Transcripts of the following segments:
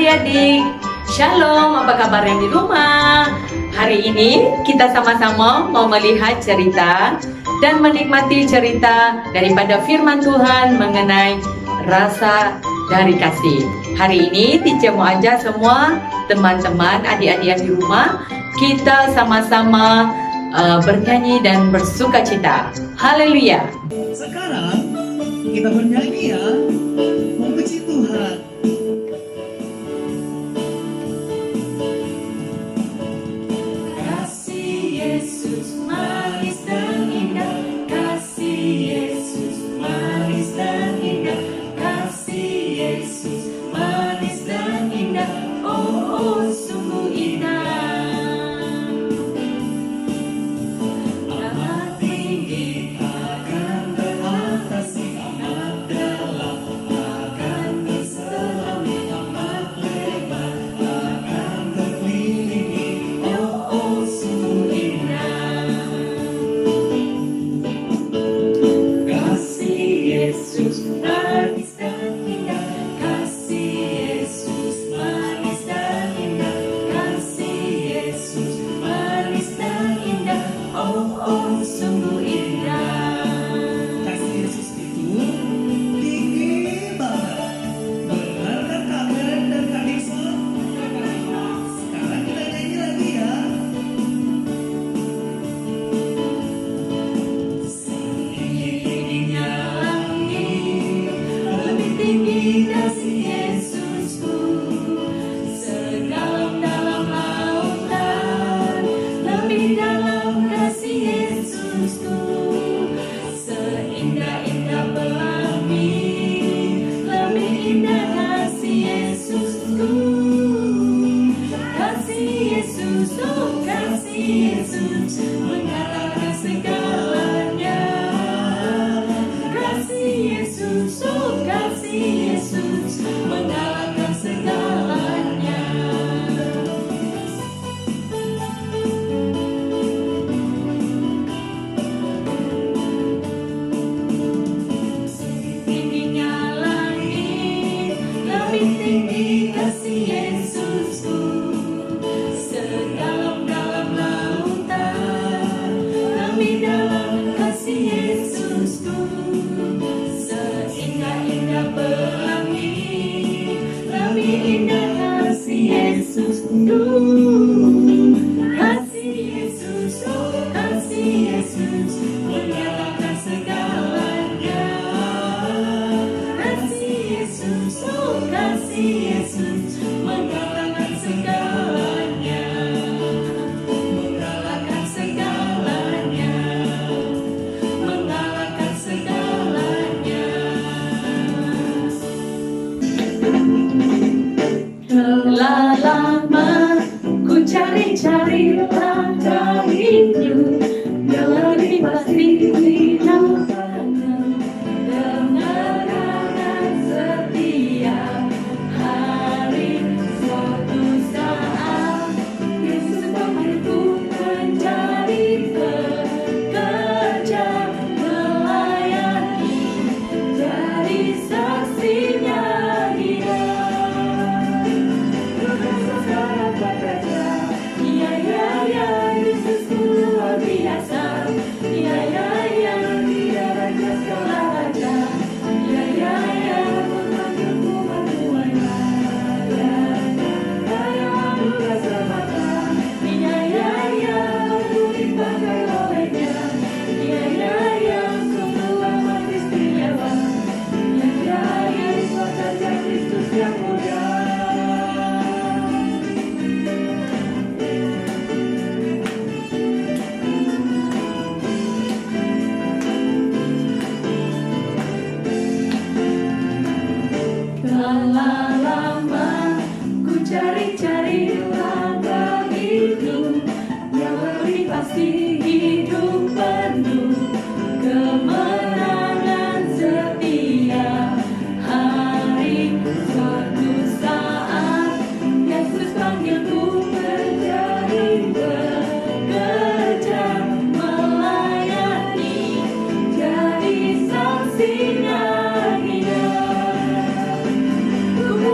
adik-adik. Shalom, apa kabarnya di rumah? Hari ini kita sama-sama mau melihat cerita dan menikmati cerita daripada firman Tuhan mengenai rasa dari kasih. Hari ini Teacher mau ajak semua teman-teman, adik-adik yang di rumah, kita sama-sama bernyanyi dan bersuka cita. Haleluya. Sekarang kita bernyanyi ya, memuji Tuhan. Kasih Yesus manis dan indah, kasih Yesus manis dan indah, kasih Yesus manis dan indah, oh, oh sungguh indah. Amat tinggi akan beratasi, amat dalam akan berselami, amat lebar akan berkelilingi, oh, oh sungguh indah. Kasih Yesus manis dan indah, kasih Yesus manis dan indah, kasih Yesus manis dan indah, oh, oh sungguh indah. Kasih Yesus itu tinggi banget. Benar kan Kak Belen dan Kak Dixon? Sekarang kita nyanyi lagi ya. Tingginya langit, lebih tinggi kasih Yesusku, sedalam-dalam lautan, lebih dalam kasih Yesusku, seindah-indah pelangi, lebih indah kasih Yesusku, kasih Yesus, oh kasih Yesus, mengalahkan segalanya. Kasih Yesus, oh kasih Yesus, mengalahkan segalanya. Tingginya langit, lebih tinggi kasih Yesusku, sedalam-dalam lautan, lebih dalam kasih Yesusku, seindah-indah pelangi, lebih indah kasih Yesusku, kasih Yesus, oh kasih Yesus, mengalahkan segalanya. Kasih Yesus, oh kasih Yesus, mengalahkan segalanya, mengalahkan segalanya, mengalahkan segalanya. Telah lama ku cari-cari langkah hidup yang lebih pasti hidupnya, kemenangan setiap hari. Suatu saat Yesus memanggilku menjadi pekerja melayani, jadi saksinya Dia. Sekarang bekerja, ya ya ya, Yesusku luar biasa, ya ya ya, Dia raja segala raja, ya ya ya, memanggilku menuainya, ya ya, bukan semata, ya ya ya, aku dipakai olehnya, ya ya ya, ku selamat istimewa, ya ya ya, pekerja Kristus yang mulia. Telah lama ku cari-cari langkah hidup yang lebih pasti, hidup penuh kemenangan setiap hari. Suatu saat Yesus panggilku menjadi pekerja melayani, jadi saksinya Dia. Ku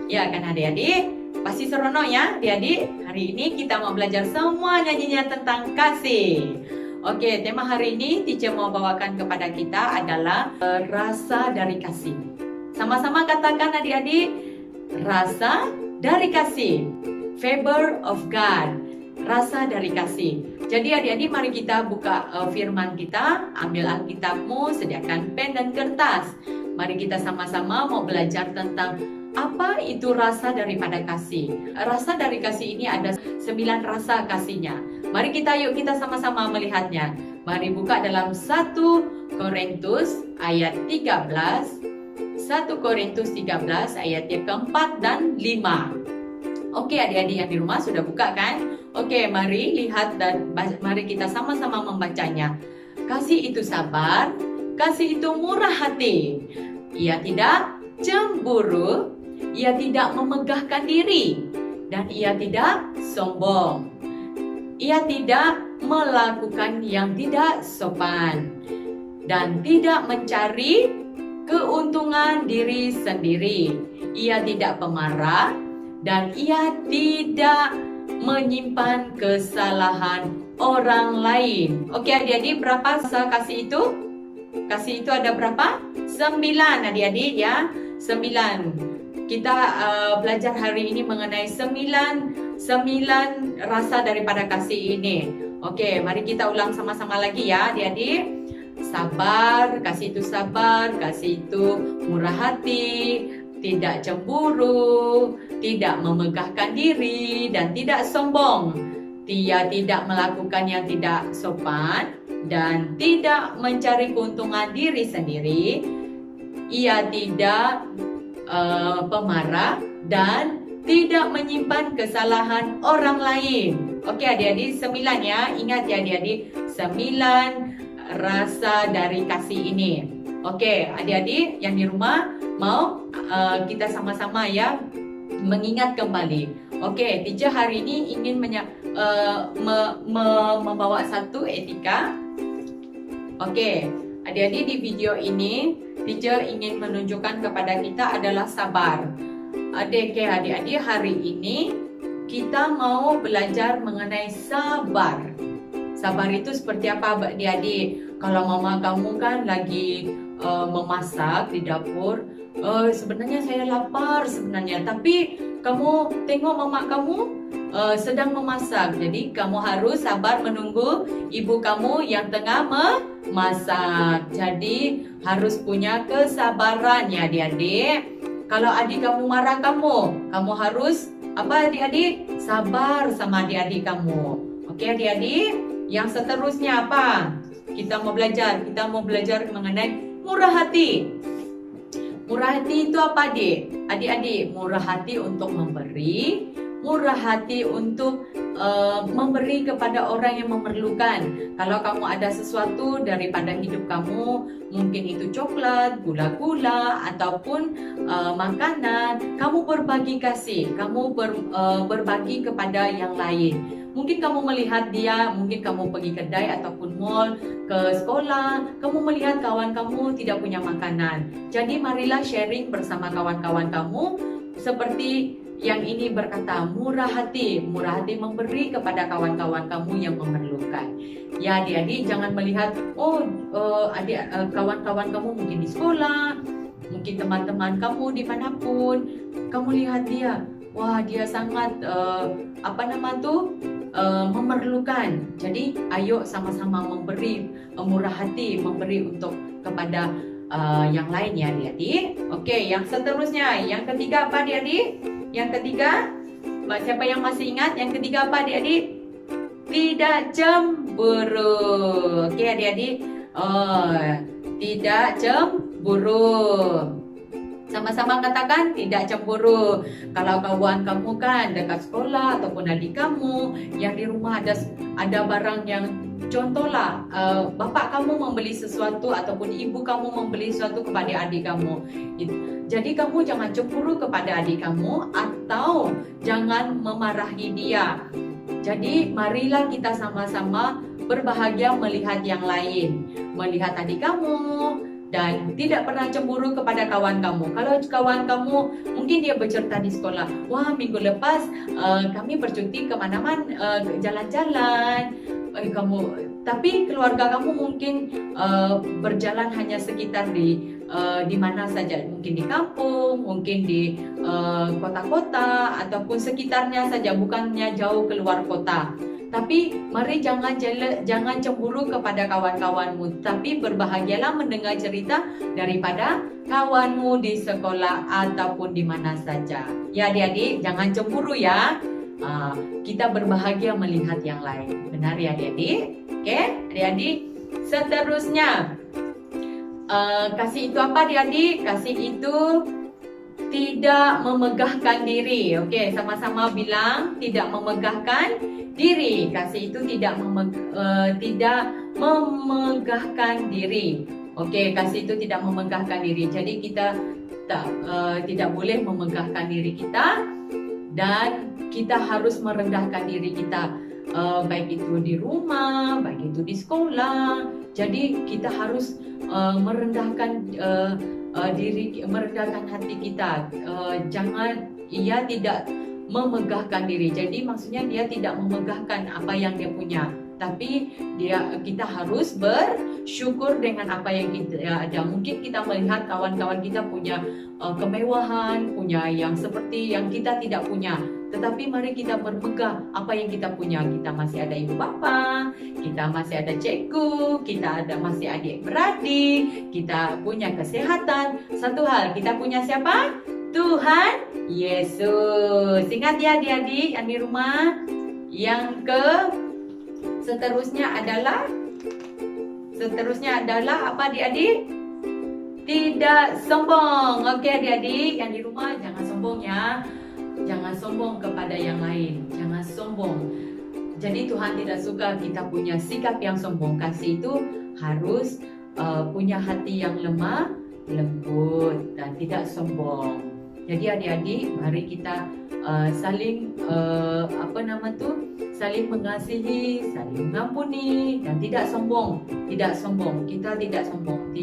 Ya kan adik-adik? Pasti seronok ya adik-adik? Hari ini kita mau belajar semua nyanyinya tentang kasih. Oke, tema hari ini teacher mau bawakan kepada kita adalah rasa dari kasih. Sama-sama katakan adik-adik, rasa dari kasih. Favor of God. Rasa dari kasih. Jadi adik-adik mari kita buka firman kita, ambil Alkitabmu, sediakan pen dan kertas. Mari kita sama-sama mau belajar tentang apa itu rasa daripada kasih. Rasa dari kasih ini ada 9 rasa kasihnya. Mari kita sama-sama melihatnya. Mari buka dalam 1 Korintus ayat 13. 1 Korintus 13 ayat yang keempat dan 5. Oke adik-adik yang di rumah sudah buka kan? Oke, mari lihat dan mari kita sama-sama membacanya. Kasih itu sabar, kasih itu murah hati. Ia tidak cemburu, ia tidak memegahkan diri, dan ia tidak sombong. Ia tidak melakukan yang tidak sopan, dan tidak mencari keuntungan diri sendiri. Ia tidak pemarah, dan ia tidak menyimpan kesalahan orang lain. Oke adik-adik, berapa rasa kasih itu? Kasih itu ada berapa? 9 adik-adik ya. 9. Kita belajar hari ini mengenai 9 rasa daripada kasih ini. Oke, mari kita ulang sama-sama lagi ya adik-adik. Sabar, kasih itu sabar, kasih itu murah hati, tidak cemburu, tidak memegahkan diri, dan tidak sombong. Ia tidak melakukan yang tidak sopan, dan tidak mencari keuntungan diri sendiri. Ia tidak pemarah, dan tidak menyimpan kesalahan orang lain. Oke adik-adik, 9 ya. Ingat ya adik-adik, 9 rasa dari kasih ini. Oke adik-adik yang di rumah, mau kita sama-sama ya mengingat kembali. Oke, teacher hari ini ingin membawa satu etika. Oke, adik-adik di video ini teacher ingin menunjukkan kepada kita adalah sabar. Adik-adik hari ini kita mau belajar mengenai sabar. Sabar itu seperti apa adik-adik? Kalau mama kamu kan lagi memasak di dapur, sebenarnya saya lapar sebenarnya, tapi kamu tengok mama kamu sedang memasak, jadi kamu harus sabar menunggu ibu kamu yang tengah memasak. Jadi harus punya kesabaran ya adik-adik. Kalau adik kamu marah kamu harus apa adik-adik? Sabar sama adik-adik kamu. Oke adik-adik, yang seterusnya apa? Kita mau belajar mengenai murah hati. Murah hati itu apa adik? Adik-adik, murah hati untuk memberi, murah hati untuk memberi kepada orang yang memerlukan. Kalau kamu ada sesuatu daripada hidup kamu, mungkin itu coklat, gula-gula, ataupun makanan, kamu berbagi kasih, kamu berbagi kepada yang lain. Mungkin kamu melihat dia, mungkin kamu pergi kedai ataupun mall, ke sekolah, kamu melihat kawan kamu tidak punya makanan. Jadi marilah sharing bersama kawan-kawan kamu, seperti yang ini berkata, murah hati memberi kepada kawan-kawan kamu yang memerlukan. Ya adik-adik, jangan melihat, kawan-kawan kamu mungkin di sekolah, mungkin teman-teman kamu dimanapun, kamu lihat dia, wah dia sangat memerlukan. Jadi ayo sama-sama memberi, murah hati memberi untuk kepada yang lain ya adik-adik. Oke, yang seterusnya, yang ketiga apa adik-adik? Yang ketiga, siapa yang masih ingat? Yang ketiga apa adik-adik? Tidak cemburu. Oke adik-adik, tidak cemburu. Sama-sama katakan tidak cemburu. Kalau kawan kamu kan dekat sekolah ataupun adik kamu yang di rumah ada barang yang, contohlah bapak kamu membeli sesuatu ataupun ibu kamu membeli sesuatu kepada adik kamu. Jadi kamu jangan cemburu kepada adik kamu atau jangan memarahi dia. Jadi marilah kita sama-sama berbahagia melihat yang lain, melihat adik kamu dan tidak pernah cemburu kepada kawan kamu. Kalau kawan kamu mungkin dia bercerita di sekolah, wah minggu lepas kami bercuti kemana-mana, jalan-jalan, tapi keluarga kamu mungkin berjalan hanya sekitar di mana saja, mungkin di kampung, mungkin di kota-kota ataupun sekitarnya saja, bukannya jauh keluar kota. Tapi mari jangan cemburu kepada kawan-kawanmu, tapi berbahagialah mendengar cerita daripada kawanmu di sekolah ataupun di mana saja. Ya adik-adik, jangan cemburu ya. Kita berbahagia melihat yang lain. Benar ya adik-adik? Oke, adik-adik. Seterusnya, kasih itu apa adik-adik? Kasih itu tidak memegahkan diri. Oke, sama-sama bilang tidak memegahkan diri. Kasih itu tidak memegahkan diri. Oke, kasih itu tidak memegahkan diri. Jadi kita tidak boleh memegahkan diri kita, dan kita harus merendahkan diri kita, baik itu di rumah, baik itu di sekolah. Jadi kita harus merendahkan diri, merendahkan hati kita. Jangan ia tidak memegahkan diri. Jadi maksudnya dia tidak memegahkan apa yang dia punya, tapi kita harus bersyukur dengan apa yang kita ada. Mungkin kita melihat kawan-kawan kita punya kemewahan, punya yang seperti yang kita tidak punya. Tetapi mari kita bermegah apa yang kita punya. Kita masih ada ibu bapa, kita masih ada cikgu, kita masih adik beradik, kita punya kesehatan. Satu hal, kita punya siapa? Tuhan Yesus. Ingat ya adik-adik yang di rumah. Yang seterusnya adalah apa adik-adik? Tidak sombong. Oke adik-adik yang di rumah, jangan sombong ya. Jangan sombong kepada yang lain. Jangan sombong. Jadi Tuhan tidak suka kita punya sikap yang sombong. Kasih itu harus punya hati yang lemah, lembut, dan tidak sombong. Jadi adik-adik, mari kita saling saling mengasihi, saling mengampuni, dan tidak sombong. Tidak sombong. Kita tidak sombong.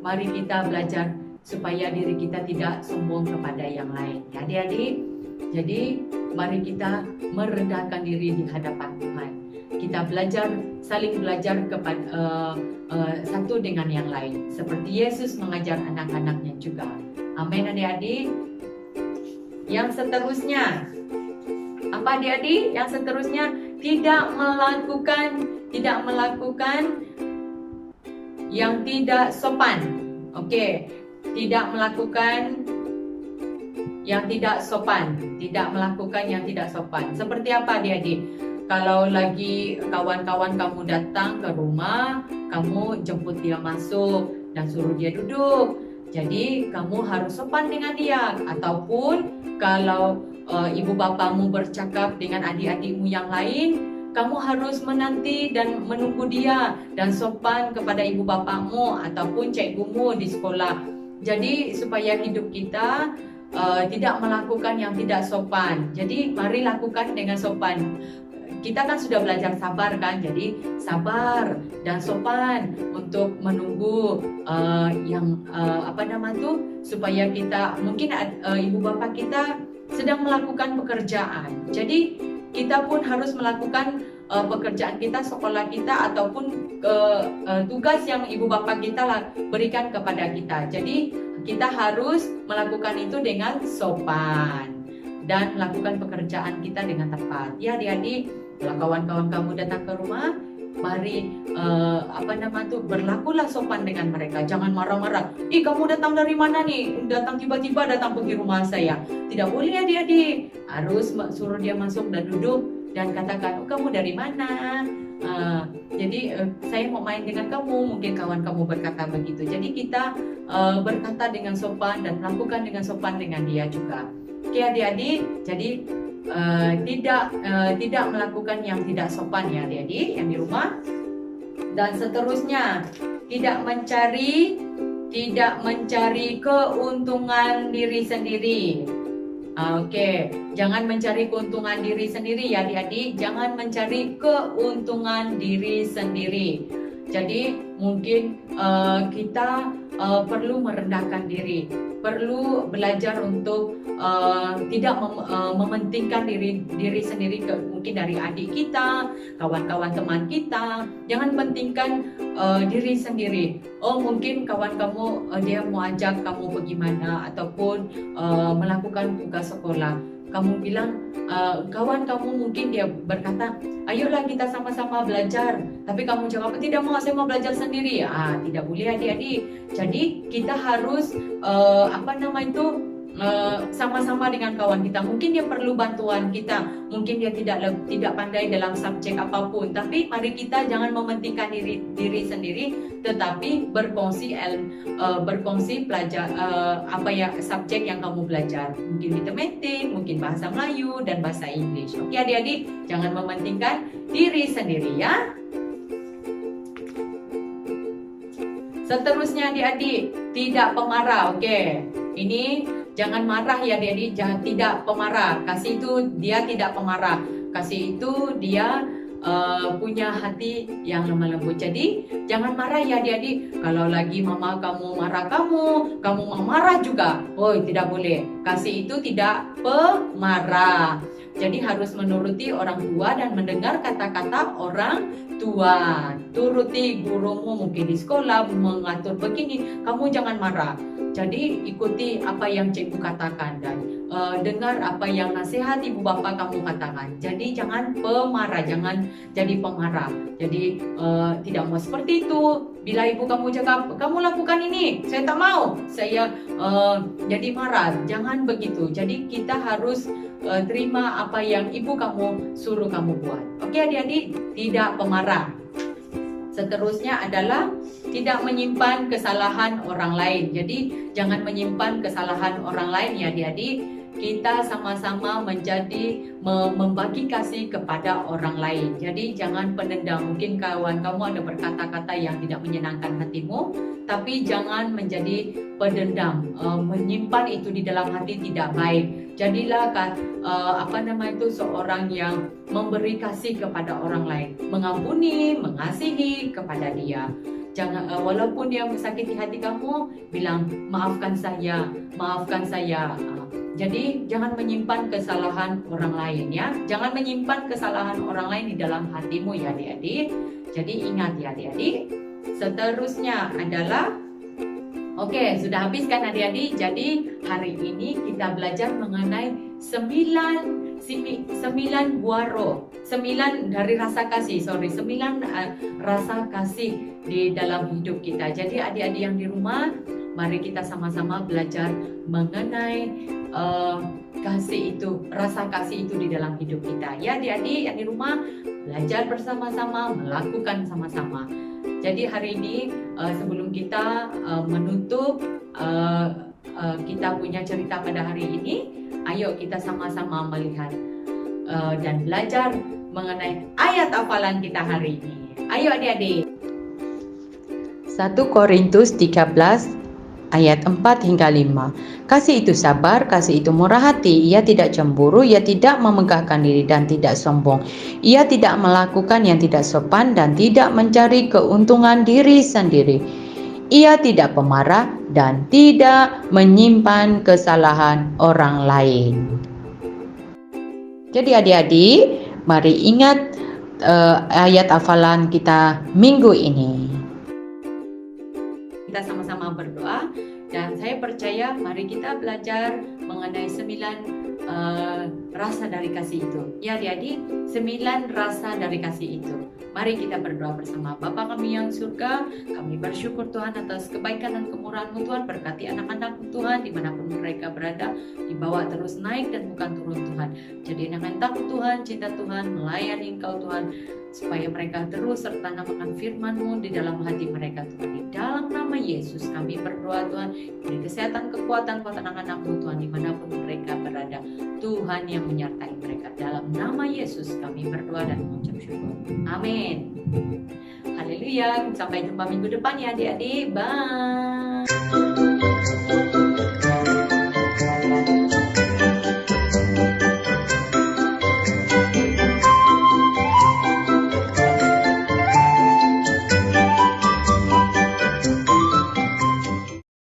Mari kita belajar supaya diri kita tidak sombong kepada yang lain. Ya adik-adik. Jadi mari kita merendahkan diri di hadapan Tuhan. Kita saling belajar kepada satu dengan yang lain, seperti Yesus mengajar anak-anaknya juga. Amin adik-adik. Yang seterusnya, apa adik-adik? Yang seterusnya, tidak melakukan yang tidak sopan. Oke, tidak melakukan yang tidak sopan. Tidak melakukan yang tidak sopan. Seperti apa adik-adik? Kalau lagi kawan-kawan kamu datang ke rumah, kamu jemput dia masuk dan suruh dia duduk. Jadi kamu harus sopan dengan dia. Ataupun kalau ibu bapamu bercakap dengan adik-adikmu yang lain, kamu harus menanti dan menunggu dia dan sopan kepada ibu bapamu ataupun cikgumu di sekolah. Jadi supaya hidup kita tidak melakukan yang tidak sopan. Jadi mari lakukan dengan sopan. Kita kan sudah belajar sabar kan, jadi sabar dan sopan untuk menunggu supaya kita, mungkin ibu bapak kita sedang melakukan pekerjaan. Jadi kita pun harus melakukan pekerjaan kita, sekolah kita, ataupun tugas yang ibu bapak kita berikan kepada kita. Jadi kita harus melakukan itu dengan sopan dan melakukan pekerjaan kita dengan tepat. Ya adik-adik, kalau kawan-kawan kamu datang ke rumah, mari berlakulah sopan dengan mereka. Jangan marah-marah. Kamu datang dari mana nih? Datang tiba-tiba pergi rumah saya. Tidak boleh adik-adik. Harus suruh dia masuk dan duduk dan katakan, kamu dari mana? Saya mau main dengan kamu. Mungkin kawan kamu berkata begitu. Jadi kita berkata dengan sopan dan melakukan dengan sopan dengan dia juga. Oke adik-adik, jadi tidak melakukan yang tidak sopan ya adik-adik yang di rumah. Dan seterusnya, tidak mencari keuntungan diri sendiri. Oke, jangan mencari keuntungan diri sendiri ya adik-adik. Jangan mencari keuntungan diri sendiri. Jadi mungkin kita perlu merendahkan diri, perlu belajar untuk tidak mementingkan diri sendiri, mungkin dari adik kita, kawan-kawan teman kita. Jangan pentingkan diri sendiri. Oh, mungkin kawan kamu dia mau ajak kamu bagaimana ataupun melakukan tugas sekolah. Kamu bilang kawan kamu mungkin dia berkata, ayolah kita sama-sama belajar. Tapi kamu jawab, tidak mau, saya mau belajar sendiri. Tidak boleh adik-adik. Jadi kita harus sama-sama dengan kawan kita. Mungkin dia perlu bantuan kita, mungkin dia tidak pandai dalam subjek apapun, tapi mari kita jangan mementingkan diri sendiri, tetapi berkongsi pelajar subjek yang kamu belajar. Mungkin matematik, mungkin bahasa Melayu dan bahasa Inggris. Oke adik-adik, jangan mementingkan diri sendiri ya. Seterusnya adik-adik, tidak pemarah. Oke, ini jangan marah ya adik-adik, tidak pemarah. Kasih itu dia tidak pemarah. Kasih itu dia punya hati yang lemah lembut. Jadi jangan marah ya adik-adik. Kalau lagi mama kamu marah kamu mau marah juga. Oh, tidak boleh. Kasih itu tidak pemarah. Jadi harus menuruti orang tua dan mendengar kata-kata orang tua. Turuti gurumu mungkin di sekolah mengatur begini, kamu jangan marah. Jadi ikuti apa yang cikgu katakan dan dengar apa yang nasihat ibu bapak kamu katakan. Jadi jangan pemarah, jangan jadi pemarah. Jadi tidak mau seperti itu. Bila ibu kamu cakap, kamu lakukan ini, saya tak mau, saya jadi marah. Jangan begitu. Jadi kita harus terima apa yang ibu kamu suruh kamu buat. Oke adik-adik, tidak pemarah. Seterusnya adalah tidak menyimpan kesalahan orang lain. Jadi jangan menyimpan kesalahan orang lain ya adik-adik. Kita sama-sama membagi kasih kepada orang lain. Jadi jangan pendendam. Mungkin kawan kamu ada berkata-kata yang tidak menyenangkan hatimu, tapi jangan menjadi pendendam. Menyimpan itu di dalam hati tidak baik. Jadilah seorang yang memberi kasih kepada orang lain, mengampuni, mengasihi kepada dia. Jangan walaupun dia menyakiti hati kamu, bilang maafkan saya, maafkan saya. Jadi jangan menyimpan kesalahan orang lain ya. Jangan menyimpan kesalahan orang lain di dalam hatimu ya adik-adik. Jadi ingat ya adik-adik. Seterusnya adalah sudah habis kan adik-adik? Jadi hari ini kita belajar mengenai 9 buah roh. 9 dari rasa kasih, 9 rasa kasih di dalam hidup kita. Jadi adik-adik yang di rumah, mari kita sama-sama belajar mengenai kasih itu, rasa kasih itu di dalam hidup kita. Ya adik-adik yang di rumah, belajar bersama-sama, melakukan sama-sama. Jadi hari ini sebelum kita menutup kita punya cerita pada hari ini, ayo kita sama-sama melihat dan belajar mengenai ayat hafalan kita hari ini. Ayo adik-adik. 1 Korintus 13 ayat 4 hingga 5. Kasih itu sabar, kasih itu murah hati, ia tidak cemburu, ia tidak memegahkan diri dan tidak sombong. Ia tidak melakukan yang tidak sopan dan tidak mencari keuntungan diri sendiri. Ia tidak pemarah dan tidak menyimpan kesalahan orang lain. Jadi adik-adik, mari ingat ayat hafalan kita minggu ini. Kita sama-sama berdoa dan saya percaya mari kita belajar mengenai 9 rasa dari kasih itu. Ya adik-adik, 9 rasa dari kasih itu. Mari kita berdoa bersama. Bapa kami yang surga, kami bersyukur Tuhan atas kebaikan dan kemurahan-Mu Tuhan. Berkati anak-anak Tuhan dimanapun mereka berada, dibawa terus naik dan bukan turun Tuhan. Jadi anak-anak takut Tuhan, cinta Tuhan, melayani Engkau Tuhan, supaya mereka terus tertanamkan firman-Mu di dalam hati mereka Tuhan. Di dalam nama Yesus kami berdoa Tuhan, beri kesehatan, kekuatan buat anak-anak-Mu Tuhan dimanapun mereka berada. Tuhan yang menyertai mereka. Dalam nama Yesus kami berdoa dan mengucap syukur. Amin. Haleluya. Sampai jumpa minggu depan ya adik-adik. Bye.